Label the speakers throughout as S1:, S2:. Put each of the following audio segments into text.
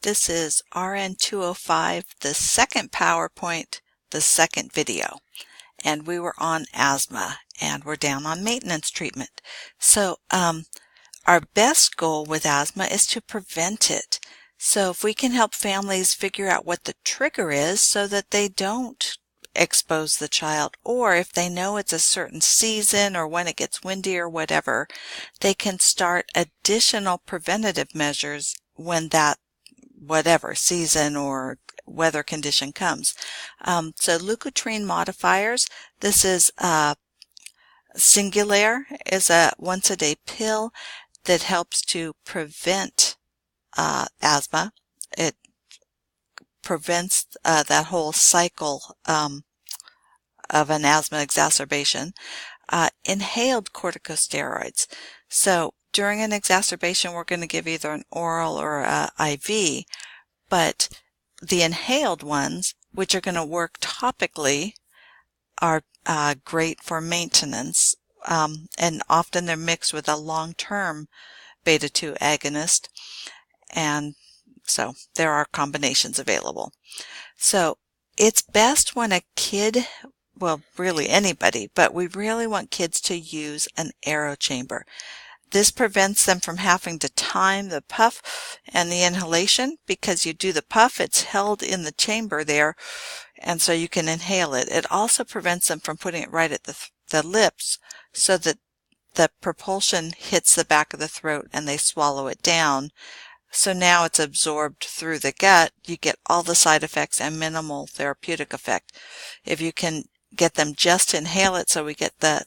S1: This is RN205, the second PowerPoint, the second video. And we were on asthma, and we're down on maintenance treatment. So our best goal with asthma is to prevent it. So if we can help families figure out what the trigger is so that they don't expose the child, or if they know it's a certain season or when it gets windy or whatever, they can start additional preventative measures when that whatever season or weather condition comes. So leukotriene modifiers, this is Singulair, is a once-a-day pill that helps to prevent asthma. It prevents that whole cycle of an asthma exacerbation. Inhaled corticosteroids. So during an exacerbation, we're going to give either an oral or a IV, but the inhaled ones, which are going to work topically, are great for maintenance, and often they're mixed with a long-term beta-2 agonist, and so there are combinations available. So it's best when a kid, well, really anybody, but we really want kids to use an Aerochamber. This prevents them from having to time the puff and the inhalation. Because you do the puff, it's held in the chamber there, and so you can inhale it. It also prevents them from putting it right at the lips so that the propulsion hits the back of the throat and they swallow it down. So now it's absorbed through the gut. You get all the side effects and minimal therapeutic effect. If you can get them just to inhale it so we get the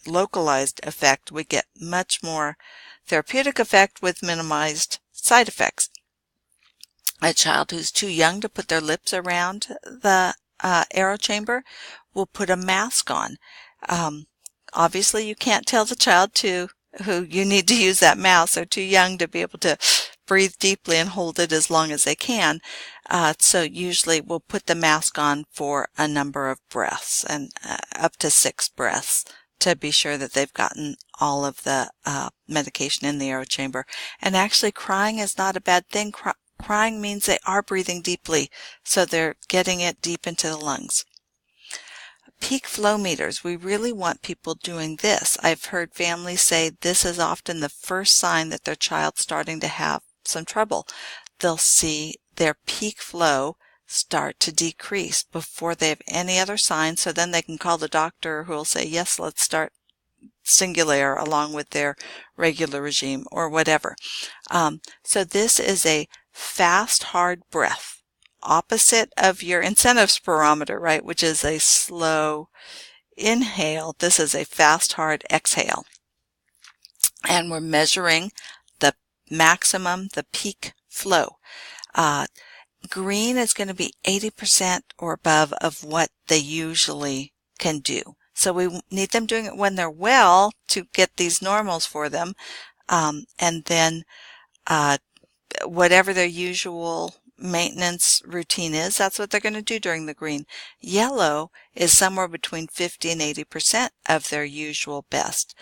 S1: localized effect, we get much more therapeutic effect with minimized side effects. A child who's too young to put their lips around the Aerochamber will put a mask on. Obviously, you can't tell the child who you need to use that mask. They're too young to be able to breathe deeply and hold it as long as they can. So usually we'll put the mask on for a number of breaths, and up to 6 breaths, to be sure that they've gotten all of the medication in the Aerochamber. And actually, crying is not a bad thing. Crying means they are breathing deeply, so they're getting it deep into the lungs. Peak flow meters. We really want people doing this. I've heard families say this is often the first sign that their child's starting to have some trouble. They'll see their peak flow start to decrease before they have any other signs, so then they can call the doctor, who will say, yes, let's start Singulair along with their regular regime or whatever. So this is a fast, hard breath, opposite of your incentive spirometer, right, which is a slow inhale. This is a fast, hard exhale. And we're measuring the maximum, the peak flow. Green is going to be 80% or above of what they usually can do. So we need them doing it when they're well to get these normals for them. And then whatever their usual maintenance routine is, that's what they're going to do during the green. Yellow is somewhere between 50 and 80% of their usual best.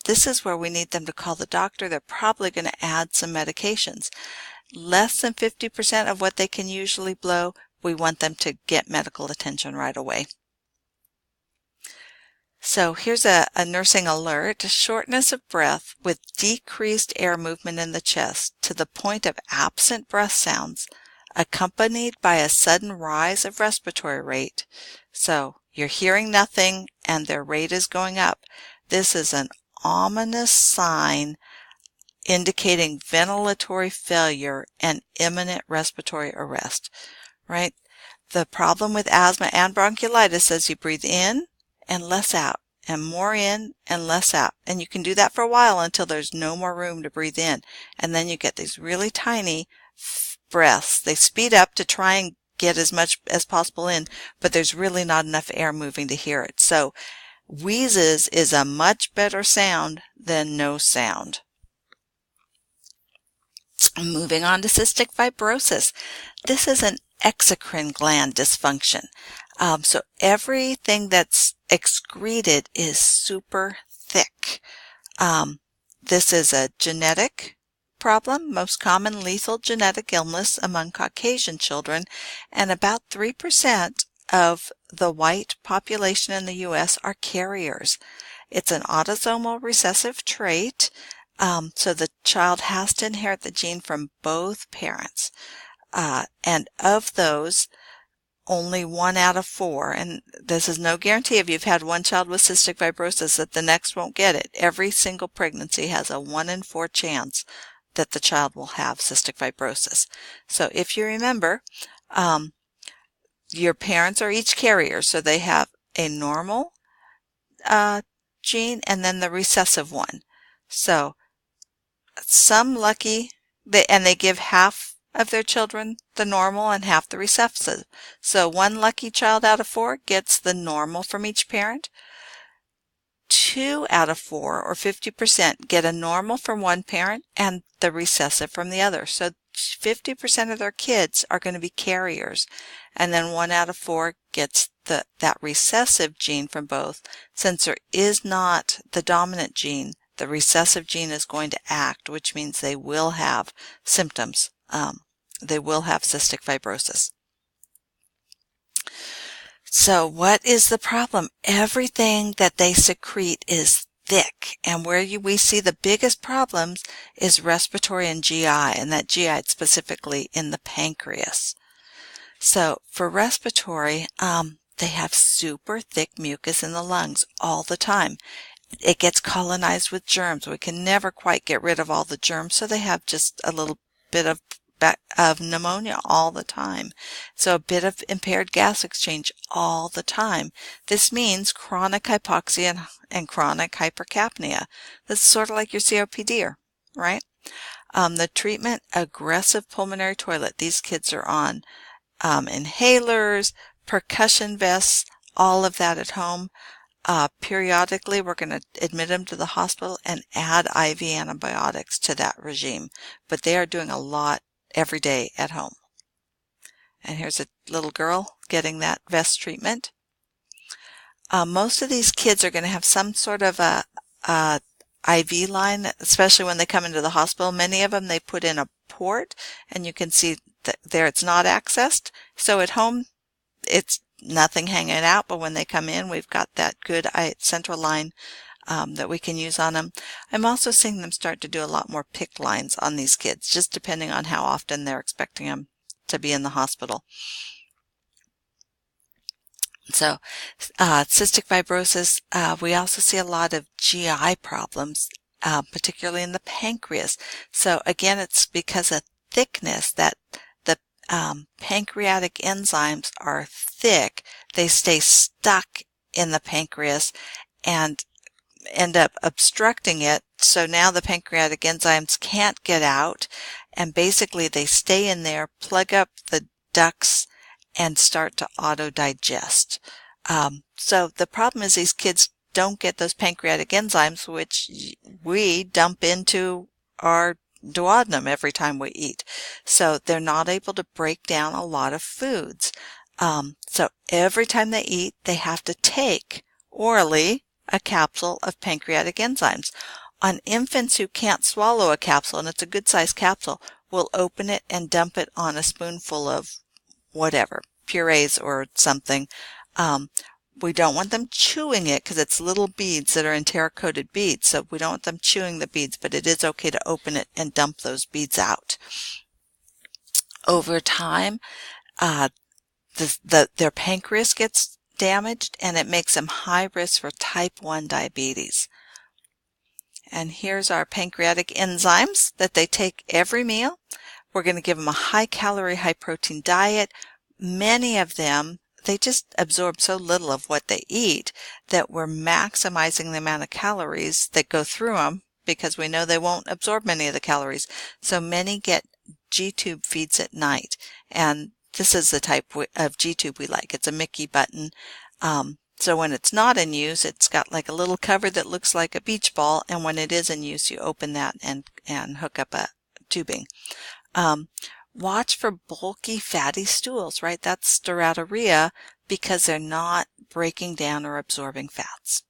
S1: This is where we need them to call the doctor. They're probably going to add some medications. Less than 50% of what they can usually blow, we want them to get medical attention right away. So here's a nursing alert. Shortness of breath with decreased air movement in the chest to the point of absent breath sounds, accompanied by a sudden rise of respiratory rate. So you're hearing nothing and their rate is going up. This is an ominous sign indicating ventilatory failure and imminent respiratory arrest, right? The problem with asthma and bronchiolitis is you breathe in and less out, and more in and less out. And you can do that for a while until there's no more room to breathe in. And then you get these really tiny breaths. They speed up to try and get as much as possible in, but there's really not enough air moving to hear it. So wheezes is a much better sound than no sound. Moving on to cystic fibrosis. This is an exocrine gland dysfunction. So everything that's excreted is super thick. This is a genetic problem, most common lethal genetic illness among Caucasian children, and about 3% of the white population in the U.S. are carriers. It's an autosomal recessive trait, so the child has to inherit the gene from both parents. And of those, only 1 out of 4, and this is no guarantee if you've had one child with cystic fibrosis that the next won't get it. Every single pregnancy has a 1 in 4 chance that the child will have cystic fibrosis. So if you remember, your parents are each carriers, so they have a normal gene and then the recessive one. So some lucky, they give half of their children the normal and half the recessive. So 1 lucky child out of 4 gets the normal from each parent. 2 out of 4, or 50%, get a normal from one parent and the recessive from the other. So 50% of their kids are going to be carriers. And then 1 out of 4 gets that recessive gene from both. Since there is not the dominant gene, the recessive gene is going to act, which means they will have symptoms. They will have cystic fibrosis. So what is the problem? Everything that they secrete is thick, and where we see the biggest problems is respiratory and GI, and that GI specifically in the pancreas. So for respiratory, they have super thick mucus in the lungs all the time. It gets colonized with germs. We can never quite get rid of all the germs, so they have just a little bit of pneumonia all the time. So a bit of impaired gas exchange all the time. This means chronic hypoxia and chronic hypercapnia. This is sort of like your COPD, right? The treatment, aggressive pulmonary toilet. These kids are on inhalers, percussion vests, all of that at home. Periodically, we're going to admit them to the hospital and add IV antibiotics to that regime. But they are doing a lot every day at home. And here's a little girl getting that vest treatment. Most of these kids are going to have some sort of a IV line, especially when they come into the hospital. Many of them, they put in a port, and you can see that there it's not accessed. So at home, it's nothing hanging out, but when they come in, we've got that good central line that we can use on them. I'm also seeing them start to do a lot more PICC lines on these kids, just depending on how often they're expecting them to be in the hospital. So cystic fibrosis, we also see a lot of GI problems, particularly in the pancreas. So again, it's because of thickness that the pancreatic enzymes are thick. They stay stuck in the pancreas and end up obstructing it. So now the pancreatic enzymes can't get out, and basically they stay in there, plug up the ducts, and start to auto-digest. So the problem is these kids don't get those pancreatic enzymes, which we dump into our duodenum every time we eat. So they're not able to break down a lot of foods. So every time they eat, they have to take orally a capsule of pancreatic enzymes. On infants who can't swallow a capsule, and it's a good sized capsule, we'll open it and dump it on a spoonful of whatever, purees or something. We don't want them chewing it because it's little beads that are enteric-coated beads, so we don't want them chewing the beads, but it is okay to open it and dump those beads out. Over time, their pancreas gets damaged, and it makes them high risk for type 1 diabetes. And here's our pancreatic enzymes that they take every meal. We're going to give them a high-calorie, high-protein diet. Many of them, they just absorb so little of what they eat that we're maximizing the amount of calories that go through them because we know they won't absorb many of the calories. So many get G-tube feeds at night, and this is the type of G-tube we like. It's a Mickey button. So when it's not in use, it's got like a little cover that looks like a beach ball, and when it is in use, you open that and hook up a tubing. Watch for bulky, fatty stools, right? That's steatorrhea because they're not breaking down or absorbing fats.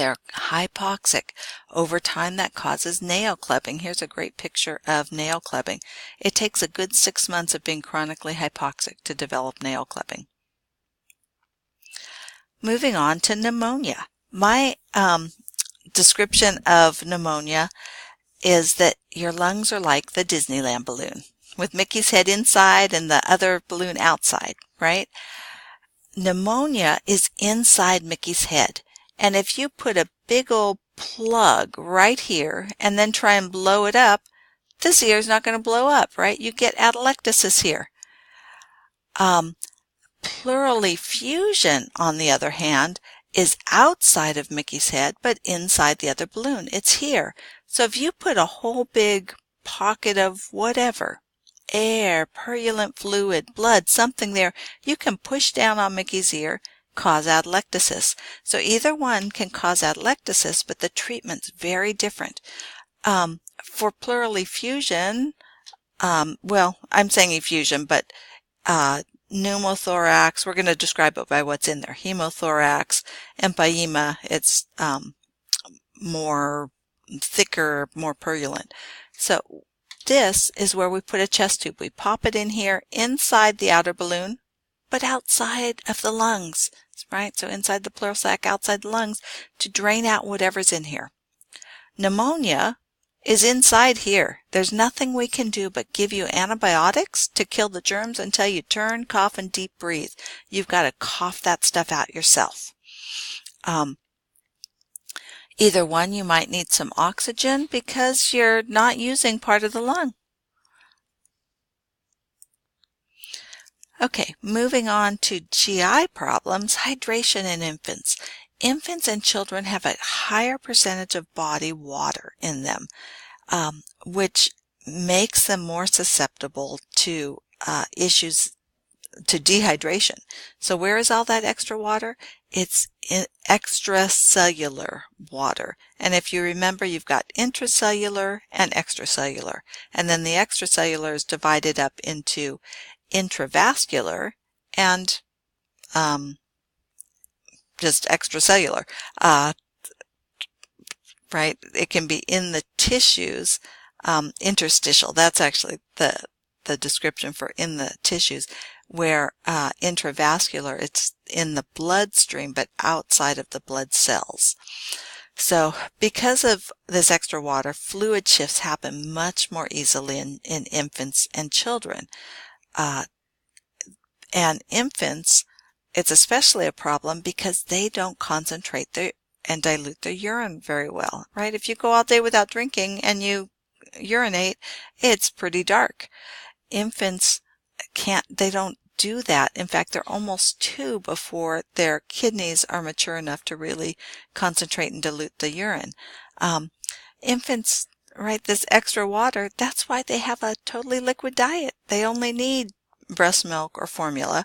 S1: They're hypoxic. Over time, that causes nail clubbing. Here's a great picture of nail clubbing. It takes a good 6 months of being chronically hypoxic to develop nail clubbing. Moving on to pneumonia. My description of pneumonia is that your lungs are like the Disneyland balloon, with Mickey's head inside and the other balloon outside, right? Pneumonia is inside Mickey's head. And if you put a big old plug right here and then try and blow it up, this ear is not going to blow up, right? You get atelectasis here. Pleural effusion, on the other hand, is outside of Mickey's head, but inside the other balloon. It's here. So if you put a whole big pocket of whatever, air, purulent fluid, blood, something there, you can push down on Mickey's ear, cause atelectasis. So either one can cause atelectasis, but the treatment's very different. For pleural effusion, well, I'm saying effusion, but pneumothorax, we're going to describe it by what's in there. Hemothorax, empyema, it's more thicker, more purulent. So this is where we put a chest tube. We pop it in here inside the outer balloon, but outside of the lungs, right? So inside the pleural sac, outside the lungs, to drain out whatever's in here. Pneumonia is inside here. There's nothing we can do but give you antibiotics to kill the germs until you turn, cough, and deep breathe. You've got to cough that stuff out yourself. Either one, you might need some oxygen because you're not using part of the lung. Okay, moving on to GI problems, hydration in infants. Infants and children have a higher percentage of body water in them, which makes them more susceptible to issues, to dehydration. So where is all that extra water? It's in extracellular water. And if you remember, you've got intracellular and extracellular. And then the extracellular is divided up into intravascular and just extracellular. Right? It can be in the tissues, interstitial. That's actually the description for in the tissues, where intravascular, it's in the bloodstream but outside of the blood cells. So because of this extra water, fluid shifts happen much more easily in infants and children. And infants, it's especially a problem because they don't concentrate and dilute their urine very well, right? If you go all day without drinking and you urinate, it's pretty dark. Infants they don't do that. In fact, they're almost 2 before their kidneys are mature enough to really concentrate and dilute the urine. Infants, right, this extra water, that's why they have a totally liquid diet. They only need breast milk or formula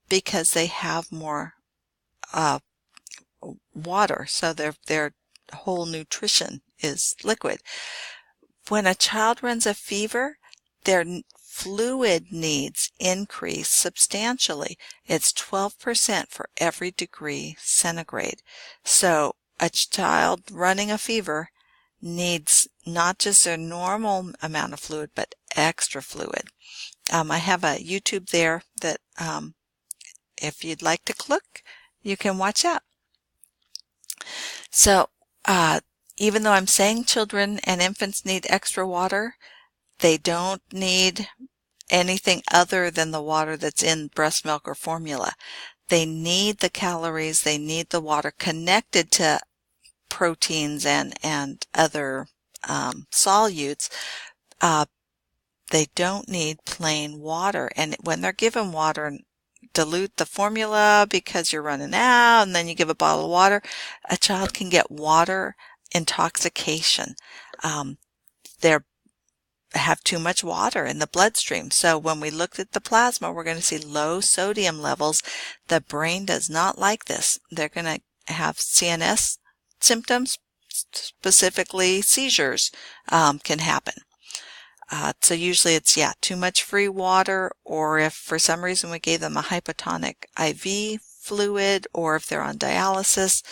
S1: because they have more water, so their whole nutrition is liquid. When a child runs a fever, their fluid needs increase substantially. It's 12% for every degree centigrade. So a child running a fever needs not just their normal amount of fluid, but extra fluid. I have a YouTube there that if you'd like to click, you can watch that. So even though I'm saying children and infants need extra water, they don't need anything other than the water that's in breast milk or formula. They need the calories, they need the water connected to proteins and other solutes. They don't need plain water. And when they're given water, dilute the formula because you're running out, and then you give a bottle of water, a child can get water intoxication. They have too much water in the bloodstream. So when we looked at the plasma, we're going to see low sodium levels. The brain does not like this. They're going to have CNS symptoms, specifically seizures, can happen. So usually it's, too much free water, or if for some reason we gave them a hypotonic IV fluid, or if they're on dialysis,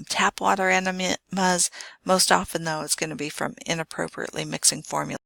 S1: tap water enemas. Most often, though, it's going to be from inappropriately mixing formula.